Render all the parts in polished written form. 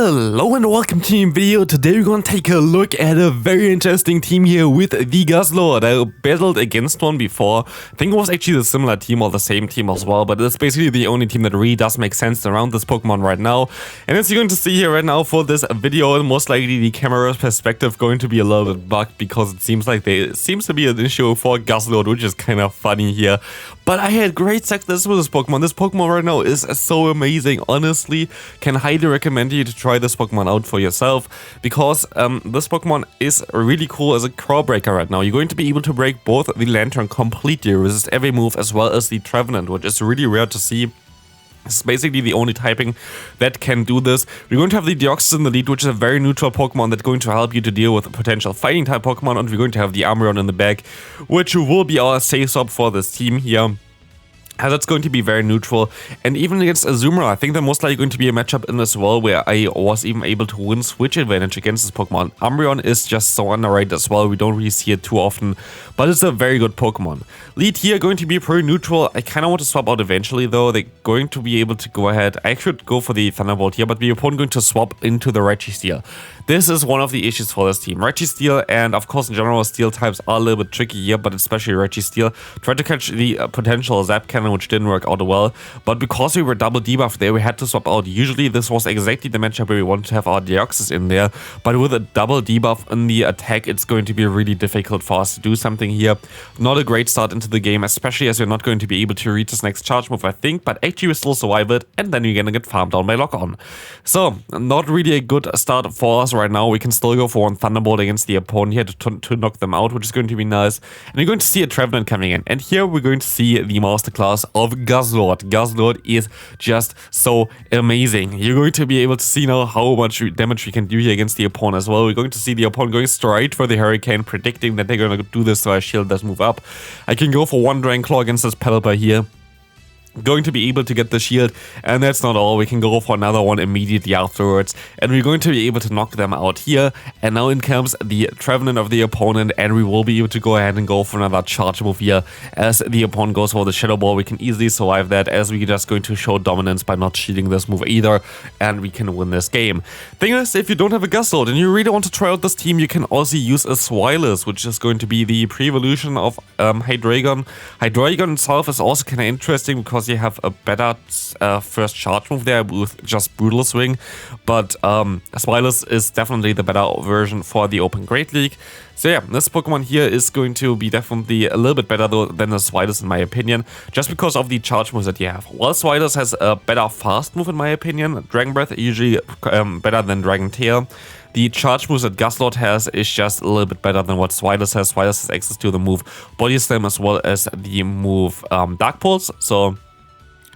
Hello and welcome to a new video. Today we're gonna take a look at a very interesting team here with the Guzzlord. I battled against one before. I think it was actually a similar team or the same team as well, but it's basically the only team that really does make sense around this Pokemon right now. And as you're going to see here right now for this video, most likely the camera's perspective going to be a little bit bugged because it seems like there seems to be an issue for Guzzlord, which is kind of funny here. But I had great success with this Pokemon. This Pokemon right now is so amazing. Honestly, can highly recommend you to try this Pokemon out for yourself because this Pokemon is really cool as a Claw Breaker right now. You're going to be able to break both the Lanturn completely, resist every move, as well as the Trevenant, which is really rare to see. It's basically the only typing that can do this. We're going to have the Deoxys in the lead, which is a very neutral Pokemon that's going to help you to deal with potential fighting type Pokemon, and we're going to have the Azumarill in the back, which will be our safe swap for this team here. That's going to be very neutral, and even against Azumarill, I think they're most likely going to be a matchup in as well, where I was even able to win switch advantage against this Pokemon. Umbreon is just so underrated as well, we don't really see it too often, but it's a very good Pokemon. Lead here going to be pretty neutral. I kind of want to swap out eventually though. They're going to be able to go ahead. I should go for the Thunderbolt here, but the opponent going to swap into the Registeel. This is one of the issues for this team. Registeel, and of course in general Steel types are a little bit tricky here, but especially Registeel. Tried to catch the potential Zap Cannon, which didn't work out well, but because we were double debuffed there, we had to swap out. Usually this was exactly the matchup where we wanted to have our Deoxys in there, but with a double debuff in the attack, it's going to be really difficult for us to do something here. Not a great start into the game, especially as we're not going to be able to reach this next charge move, I think, but actually we still survive it, and then you're gonna get farmed down by Lock On. So, not really a good start for us right now. We can still go for one Thunderbolt against the opponent here to knock them out, which is going to be nice. And you're going to see a Trevenant coming in. And here we're going to see the masterclass of Guzzlord. Guzzlord is just so amazing. You're going to be able to see now how much damage we can do here against the opponent as well. We're going to see the opponent going straight for the Hurricane, predicting that they're going to do this so our shield does move up. I can go for one Dragon Claw against this Pelipper here. Going to be able to get the shield, and that's not all. We can go for another one immediately afterwards, and we're going to be able to knock them out here. And now in comes the Trevenant of the opponent, and we will be able to go ahead and go for another charge move here as the opponent goes for the Shadow Ball. We can easily survive that, as we're just going to show dominance by not shielding this move either, and we can win this game. Thing is, if you don't have a Guzzlord and you really want to try out this team, you can also use a Zweilous, which is going to be the pre-evolution of Hydreigon. Hydreigon itself is also kind of interesting because you have a better first charge move there with just Brutal Swing, but Zweilous is definitely the better version for the Open Great League. So yeah, this Pokemon here is going to be definitely a little bit better though than the Zweilous in my opinion, just because of the charge moves that you have. While Zweilous has a better fast move in my opinion, Dragon Breath usually better than Dragon Tail. The charge moves that Guzzlord has is just a little bit better than what Zweilous has. Zweilous has access to the move Body Slam as well as the move Dark Pulse, so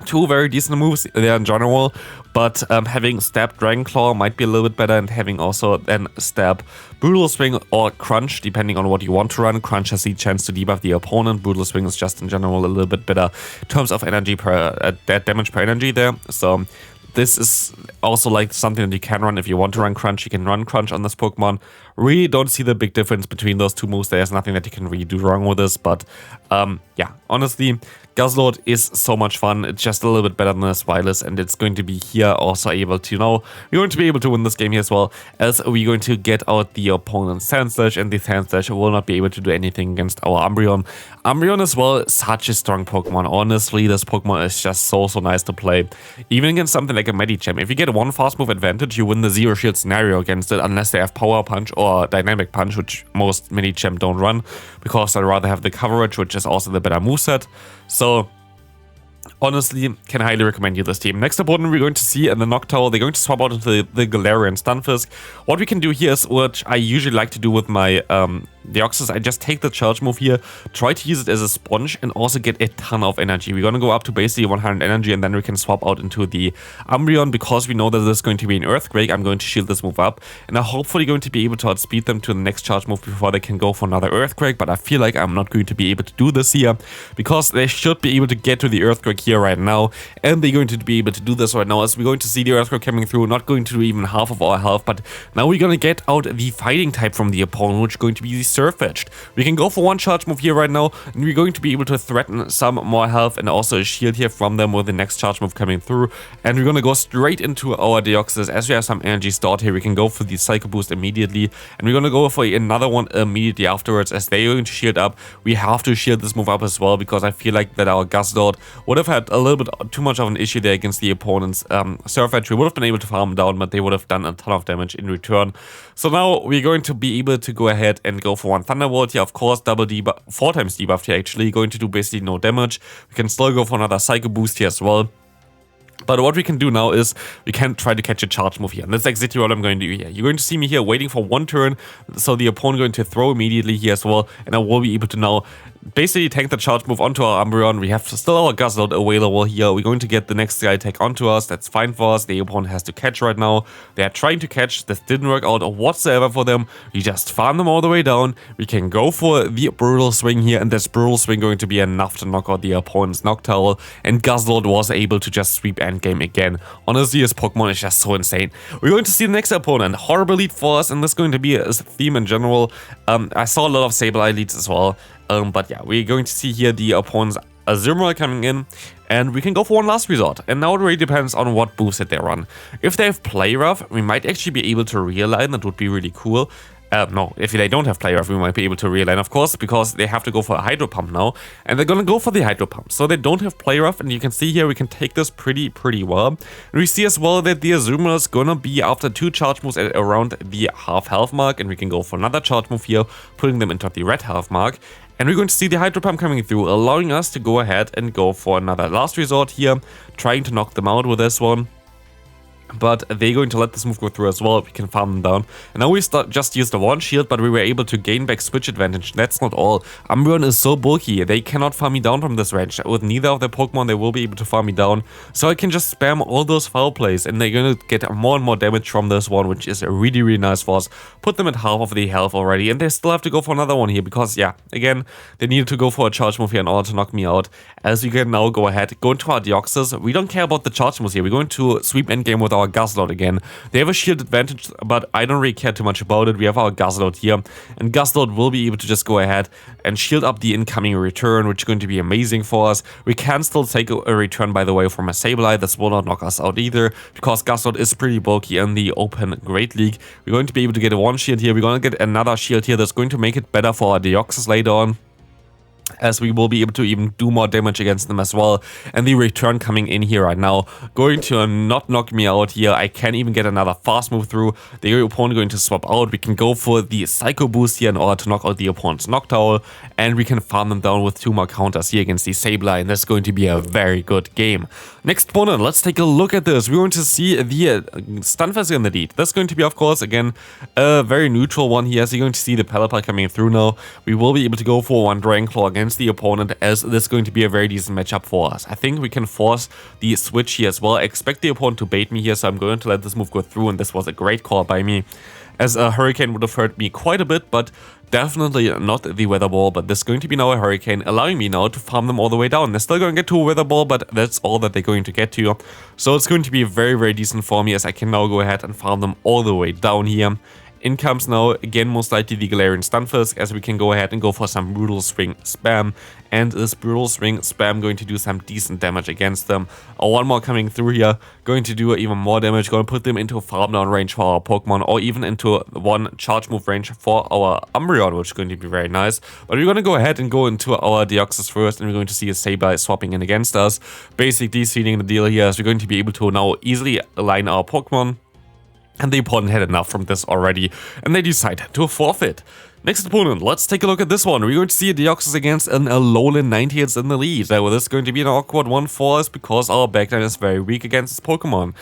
two very decent moves there in general, but having Stab Dragon Claw might be a little bit better, and having also then Stab Brutal Swing or Crunch, depending on what you want to run. Crunch has the chance to debuff the opponent. Brutal Swing is just in general a little bit better in terms of energy per damage per energy there. So this is also like something that you can run if you want to run Crunch. You can run Crunch on this Pokemon. Really don't see the big difference between those two moves. There's nothing that you can really do wrong with this, but yeah, honestly, Guzzlord is so much fun. It's just a little bit better than a Zweilous, and it's going to be here also able to, we're going to be able to win this game here as well, as we're going to get out the opponent's Sand Slash, and the Sand Slash will not be able to do anything against our Umbreon. Umbreon as well, such a strong Pokemon. Honestly, this Pokemon is just so nice to play. Even against something like a Medicham. If you get one fast move advantage, you win the Zero Shield scenario against it, unless they have Power Punch or Dynamic Punch, which most Medicham don't run, because I'd rather have the coverage, which is also the better moveset. So honestly, can highly recommend you this team. Next opponent we're going to see in the Noctowl, they're going to swap out into the Galarian Stunfisk. What we can do here is what I usually like to do with my Deoxys. I just take the charge move here, try to use it as a sponge, and also get a ton of energy. We're going to go up to basically 100 energy, and then we can swap out into the Umbreon. Because we know that there's going to be an Earthquake, I'm going to shield this move up, and I'm hopefully going to be able to outspeed them to the next charge move before they can go for another Earthquake, but I feel like I'm not going to be able to do this here, because they should be able to get to the Earthquake here right now, and they're going to be able to do this right now, as we're going to see the Earthquake coming through, not going to do even half of our health, but now we're going to get out the Fighting type from the opponent, which is going to be Surfetched. We can go for one charge move here right now, and we're going to be able to threaten some more health and also a shield here from them with the next charge move coming through. And we're gonna go straight into our Deoxys. As we have some energy stored here, we can go for the Psycho Boost immediately, and we're gonna go for another one immediately afterwards. As they're going to shield up, we have to shield this move up as well, because I feel like that our Guzzlord would have had a little bit too much of an issue there against the opponent's Surfetch. We would have been able to farm down, but they would have done a ton of damage in return. So now we're going to be able to go ahead and go for one Thunderbolt here, of course, double debuff, 4 times debuffed here actually, going to do basically no damage. We can still go for another Psycho Boost here as well. But what we can do now is we can try to catch a charge move here. And that's exactly what I'm going to do here. You're going to see me here waiting for one turn, so the opponent going to throw immediately here as well, and I will be able to now basically tank the charge move onto our Umbreon. We have still our Guzzlord available here. We're going to get the next guy attack onto us. That's fine for us. The opponent has to catch right now. They are trying to catch. This didn't work out whatsoever for them. We just farm them all the way down. We can go for the Brutal Swing here, and this Brutal Swing going to be enough to knock out the opponent's Noctowl, and Guzzlord was able to just sweep endgame again. Honestly, this Pokemon is just so insane. We're going to see the next opponent. Horrible lead for us, and this is going to be a theme in general. I saw a lot of Sableye leads as well. But yeah, we're going to see here the opponent's Azumarill coming in, and we can go for one last resort. And now it really depends on what moves that they run. If they have Play Rough, we might actually be able to realign. That would be really cool. No, if they don't have Play Rough, we might be able to realign, of course, because they have to go for a Hydro Pump now, and they're gonna go for the Hydro Pump. So they don't have Play Rough, and you can see here we can take this pretty well. And we see as well that the Azumarill is gonna be after 2 charge moves at around the half health mark, and we can go for another charge move here, putting them into the red half mark. And we're going to see the Hydro Pump coming through, allowing us to go ahead and go for another last resort here, trying to knock them out with this one. But they're going to let this move go through as well. We can farm them down. And now we just used the one shield, but we were able to gain back switch advantage. That's not all. Umbreon is so bulky. They cannot farm me down from this range. With neither of their Pokemon, they will be able to farm me down. So I can just spam all those foul plays, and they're going to get more and more damage from this one, which is really nice for us. Put them at half of the health already, and they still have to go for another one here, because yeah, again, they needed to go for a charge move here in order to knock me out. As we can now go ahead, go into our Deoxys. We don't care about the charge moves here. We're going to sweep endgame with our Guzzlord again. They have a shield advantage, but I don't really care too much about it. We have our Guzzlord here, and Guzzlord will be able to just go ahead and shield up the incoming return, which is going to be amazing for us. We can still take a return, by the way, from a Sableye. This will not knock us out either, because Guzzlord is pretty bulky in the open Great League. We're going to be able to get a one shield here. We're going to get another shield here that's going to make it better for our Deoxys later on, as we will be able to even do more damage against them as well. And the return coming in here right now, going to not knock me out here. I can even get another fast move through. The opponent going to swap out. We can go for the Psycho Boost here in order to knock out the opponent's Noctowl, and we can farm them down with 2 more counters here against the Sableye, and that's going to be a very good game. Next opponent, let's take a look at this. We're going to see the Stunfisk in the lead. That's going to be, of course, again, a very neutral one here. So you're going to see the Pelipper coming through now. We will be able to go for one Dragon Claw against the opponent, as this is going to be a very decent matchup for us. I think we can force the switch here as well. I expect the opponent to bait me here, so I'm going to let this move go through, and this was a great call by me, as a Hurricane would have hurt me quite a bit, but definitely not the Weather Ball. But this is going to be now a Hurricane, allowing me now to farm them all the way down. They're still going to get to a Weather Ball, but that's all that they're going to get to. So it's going to be very decent for me, as I can now go ahead and farm them all the way down here. In comes now, again, most likely the Galarian Stunfisk, as we can go ahead and go for some Brutal Swing spam. And this Brutal Swing spam going to do some decent damage against them. One more coming through here, going to do even more damage, going to put them into farm down range for our Pokemon, or even into one charge move range for our Umbreon, which is going to be very nice. But we're going to go ahead and go into our Deoxys first, and we're going to see a Sableye swapping in against us. Basically sealing the deal here, is we're going to be able to now easily align our Pokemon. And the opponent had enough from this already, and they decided to forfeit. Next opponent, let's take a look at this one. We're going to see a Deoxys against an Alolan Ninetales in the lead. Now, this is going to be an awkward one for us, because our backline is very weak against this Pokemon.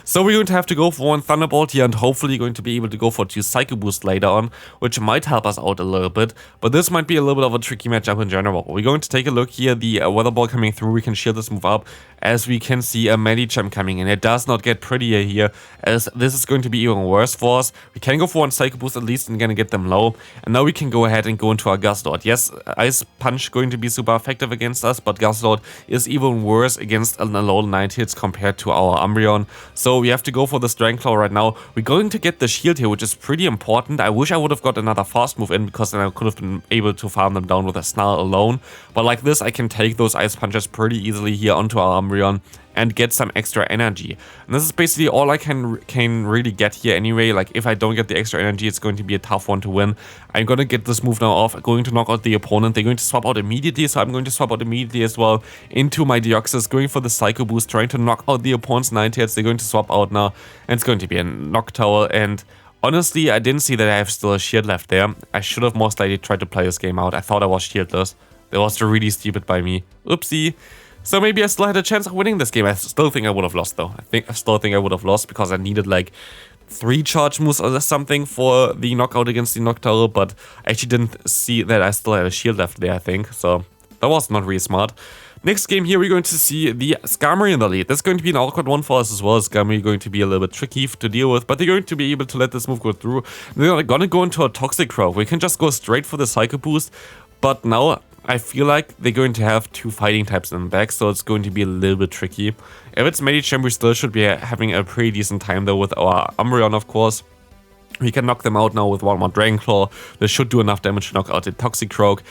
So we're going to have to go for one Thunderbolt here, and hopefully going to be able to go for 2 Psycho Boost later on, which might help us out a little bit. But this might be a little bit of a tricky matchup in general. We're going to take a look here. The Weather Ball coming through. We can shield this move up, as we can see a Medicham coming in. It does not get prettier here, as this is going to be even worse for us. We can go for one Psycho Boost at least and gonna get them low. And now we can go ahead and go into our Guzzlord. Yes, Ice Punch going to be super effective against us, but Guzzlord is even worse against an Alolan Ninetales compared to our Umbreon. So we have to go for the Strength Claw right now. We're going to get the shield here, which is pretty important. I wish I would have got another fast move in, because then I could have been able to farm them down with a Snarl alone. But like this, I can take those Ice Punches pretty easily here onto our Umbreon and get some extra energy. And this is basically all I can really get here anyway. Like, if I don't get the extra energy, it's going to be a tough one to win. I'm going to get this move now off, going to knock out the opponent. They're going to swap out immediately, so I'm going to swap out immediately as well into my Deoxys, going for the Psycho Boost, trying to knock out the opponent's Ninetales. They're going to swap out now, and it's going to be a Noctowl. And honestly, I didn't see that I have still a shield left there. I should have most likely tried to play this game out. I thought I was shieldless. That was really stupid by me. Oopsie. So maybe I still had a chance of winning this game. I still think I would have lost though. I still think I would have lost, because I needed like 3 charge moves or something for the knockout against the Noctowl, but I actually didn't see that I still had a shield left there, I think. So that was not really smart. Next game here, we're going to see the Skarmory in the lead. That's going to be an awkward one for us as well. Skarmory going to be a little bit tricky to deal with, but they're going to be able to let this move go through. They're going to go into a Toxic Rogue. We can just go straight for the Psycho Boost, but now I feel like they're going to have 2 fighting types in the back, so it's going to be a little bit tricky. If it's Medicham, we still should be having a pretty decent time though with our Umbreon, of course. We can knock them out now with one more Dragon Claw. This should do enough damage to knock out the Toxic Rogue.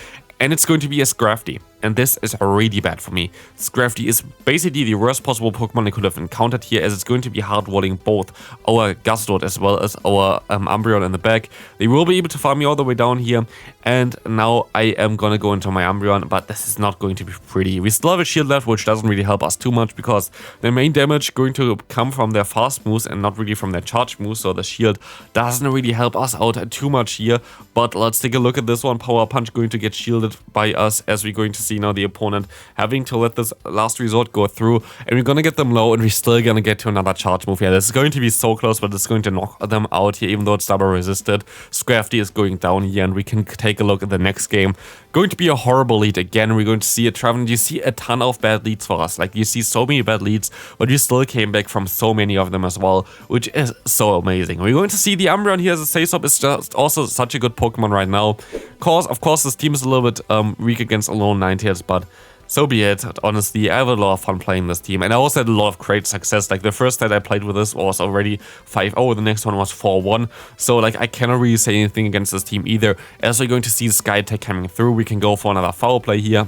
And it's going to be a Scrafty. And this is really bad for me. Scrafty is basically the worst possible Pokemon I could have encountered here, as it's going to be hard-walling both our Guzzlord as well as our Umbreon in the back. They will be able to farm me all the way down here. And now I am going to go into my Umbreon, but this is not going to be pretty. We still have a shield left, which doesn't really help us too much, because their main damage going to come from their fast moves and not really from their charge moves. So the shield doesn't really help us out too much here. But let's take a look at this one. Power Punch going to get shielded by us, as we're going to see now the opponent having to let this last resort go through, and we're gonna get them low, and we're still gonna get to another charge move. Yeah, this is going to be so close, but it's going to knock them out here, even though it's double resisted. Scrafty is going down here, and we can take a look at the next game. Going to be a horrible lead again. We're going to see a Trevenant. You see a ton of bad leads for us. Like, you see so many bad leads, but we still came back from so many of them as well, which is so amazing. We're going to see the Umbreon here as a Say-Stop is just also such a good Pokemon right now. Of course, this team is a little bit weak against Alolan Ninetales, but so be it. Honestly, I have a lot of fun playing this team, and I also had a lot of great success. Like, the first that I played with this was already 5-0, the next one was 4-1, so like I cannot really say anything against this team either. As we're going to see Sky Tech coming through, we can go for another foul play here.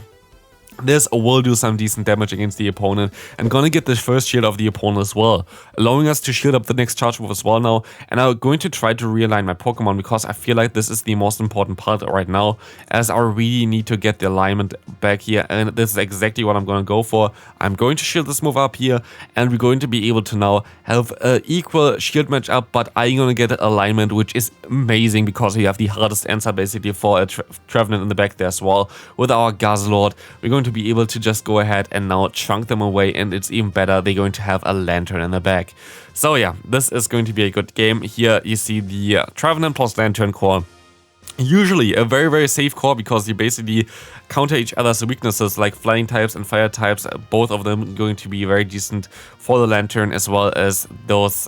This will do some decent damage against the opponent, and gonna get the first shield of the opponent as well, allowing us to shield up the next charge move as well now. And I'm going to try to realign my Pokemon, because I feel like this is the most important part right now, as I really need to get the alignment back here, and this is exactly what I'm gonna go for. I'm going to shield this move up here, and we're going to be able to now have an equal shield match up, but I'm gonna get alignment, which is amazing, because we have the hardest answer basically for a Trevenant in the back there as well. With our Guzzlord, we're going to be able to just go ahead and now chunk them away, and it's even better, they're going to have a Lanturn in the back. So yeah, this is going to be a good game. Here you see the Trevenant plus Lanturn core. Usually a very, very safe core, because you basically counter each other's weaknesses, like flying types and fire types. Both of them going to be very decent for the Lanturn, as well as those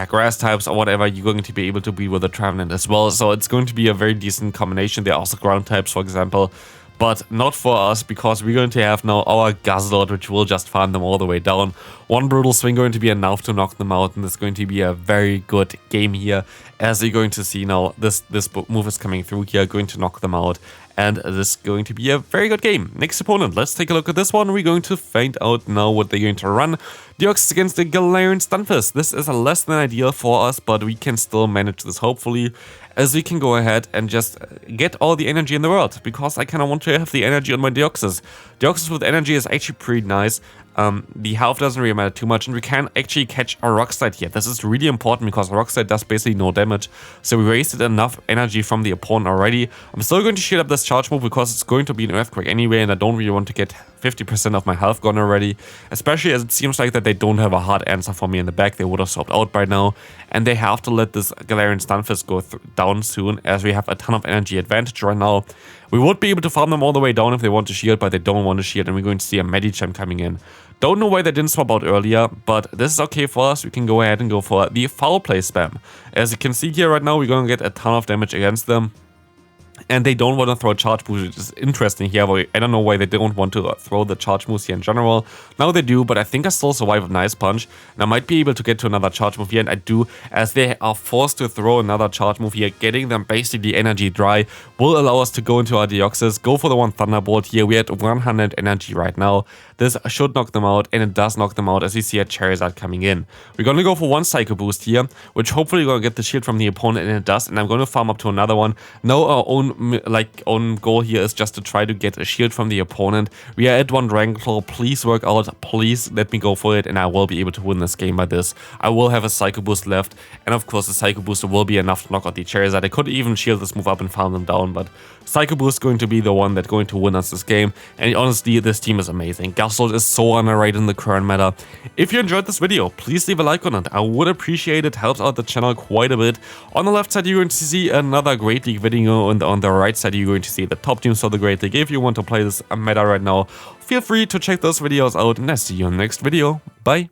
grass types or whatever you're going to be able to be with the Trevenant as well. So it's going to be a very decent combination. There are also ground types, for example, but not for us, because we're going to have now our Guzzlord, which will just farm them all the way down. One Brutal Swing going to be enough to knock them out, and it's going to be a very good game here, as you're going to see now this move is coming through here, going to knock them out, and this is going to be a very good game. Next opponent, let's take a look at this one. We're going to find out now what they're going to run. Deoxys against the Galarian Stunfisk. This is a less than ideal for us, but we can still manage this hopefully, as we can go ahead and just get all the energy in the world, because I kind of want to have the energy on my Deoxys. Deoxys with energy is actually pretty nice. The health doesn't really matter too much, and we can actually catch a Rock Slide here. This is really important, because Rock Slide does basically no damage, so we wasted enough energy from the opponent already. I'm still going to shield up this charge move, because it's going to be an Earthquake anyway, and I don't really want to get 50% of my health gone already, especially as it seems like that they don't have a hard answer for me in the back. They would have swapped out by now, and they have to let this Galarian Stunfisk go down soon, as we have a ton of energy advantage right now. We would be able to farm them all the way down if they want to shield, but they don't want to shield, and we're going to see a Medicham coming in. Don't know why they didn't swap out earlier, but this is okay for us. We can go ahead and go for the foul play spam. As you can see here right now, we're going to get a ton of damage against them. And they don't want to throw Charge Boost, which is interesting here. I don't know why they don't want to throw the Charge moves here in general. Now they do, but I think I still survive with Nice Punch. And I might be able to get to another Charge move here, and I do, as they are forced to throw another Charge move here. Getting them basically energy dry will allow us to go into our Deoxys, go for the one Thunderbolt here. We're at 100 energy right now. This should knock them out, and it does knock them out as you see a Charizard coming in. We're going to go for one Psycho Boost here, which hopefully going to get the shield from the opponent, and it does. And I'm going to farm up to another one. Now our own goal here is just to try to get a shield from the opponent. We are at 1 Dragon Claw. Please work out. Please let me go for it, and I will be able to win this game by this. I will have a Psycho Boost left, and of course the Psycho Boost will be enough to knock out the Charizard. I could even shield this move up and farm them down, but Psycho Boost is going to be the one that's going to win us this game. And honestly, this team is amazing. Guzzlord is so underrated in the current meta. If you enjoyed this video, please leave a like on it. I would appreciate it. Helps out the channel quite a bit. On the left side, you're going to see another Great League video, and on the right side, you're going to see the top teams for the Great League. If you want to play this meta right now, feel free to check those videos out, and I'll see you in the next video. Bye.